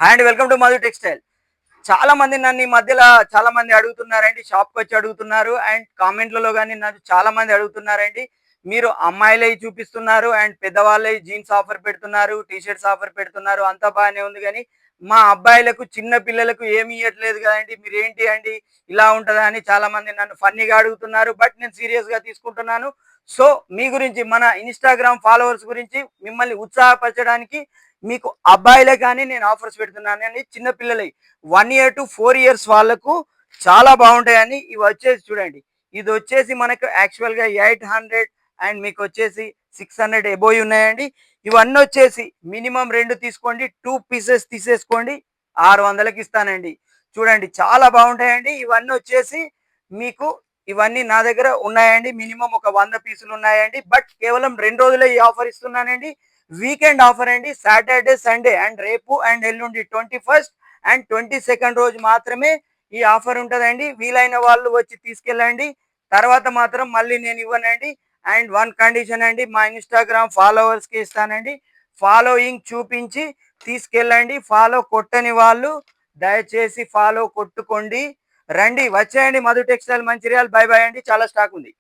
Hi అండి, welcome to Madhu textile. చాలా మంది నన్ను ఈ మధ్యలో చాలా మంది అడుగుతున్నారండి, షాప్కి వచ్చి అడుగుతున్నారు అండ్ కామెంట్లలో కానీ నన్ను చాలా మంది అడుగుతున్నారండి. మీరు అమ్మాయిలవి చూపిస్తున్నారు అండ్ పెద్దవాళ్ళవి జీన్స్ ఆఫర్ పెడుతున్నారు, టీ షర్ట్స్ ఆఫర్ పెడుతున్నారు, అంతా బాగానే ఉంది. కానీ మా అబ్బాయిలకు చిన్న పిల్లలకు ఏమి ఇవ్వట్లేదు కదండి, మీరు ఏంటి అండి ఇలా ఉంటుందా అని చాలా మంది నన్ను ఫన్నీగా అడుగుతున్నారు. బట్ నేను సీరియస్గా తీసుకుంటున్నాను. సో మీ గురించి, మన ఇన్స్టాగ్రామ్ ఫాలోవర్స్ గురించి మిమ్మల్ని ఉత్సాహపరచడానికి మీకు అబ్బాయిలే కానీ నేను ఆఫర్స్ పెడుతున్నానండి. చిన్న పిల్లలై 1 ఇయర్ టు 4 ఇయర్స్ వాళ్ళకు చాలా బాగుంటాయని. ఇవి వచ్చేసి చూడండి, ఇది వచ్చేసి మనకు యాక్చువల్గా 800 అండ్ మీకు వచ్చేసి 600 ఎబోవ్ ఉన్నాయండి. ఇవన్నీ వచ్చేసి మినిమం 2 తీసుకోండి, 2 పీసెస్ తీసేసుకోండి, 600కి ఇస్తానండి. చూడండి చాలా బాగుంటాయండి. ఇవన్నీ వచ్చేసి మీకు ఇవన్నీ నా దగ్గర ఉన్నాయండి. మినిమం ఒక 100 పీసులు ఉన్నాయండి. బట్ కేవలం 2 రోజులే ఈ ఆఫర్ ఇస్తున్నానండి. వీకెండ్ ఆఫర్ అండి. సాటర్డే సండే అండ్ రేపు అండ్ ఎల్లుండి 21st అండ్ 22nd రోజు మాత్రమే ఈ ఆఫర్ ఉంటుందండి. వీలైన వాళ్ళు వచ్చి తీసుకెళ్ళండి. తర్వాత మాత్రం మళ్ళీ నేను ఇవ్వనండి. అండ్ వన్ కండిషన్ అండి, మా ఇన్స్టాగ్రామ్ ఫాలోవర్స్కి ఇస్తానండి. ఫాలోయింగ్ చూపించి తీసుకెళ్ళండి. ఫాలో కొట్టని వాళ్ళు దయచేసి ఫాలో కొట్టుకోండి. రండి, వచ్చేయండి Madhu textile Mancherial. By by అండి, చాలా స్టాక్ ఉంది.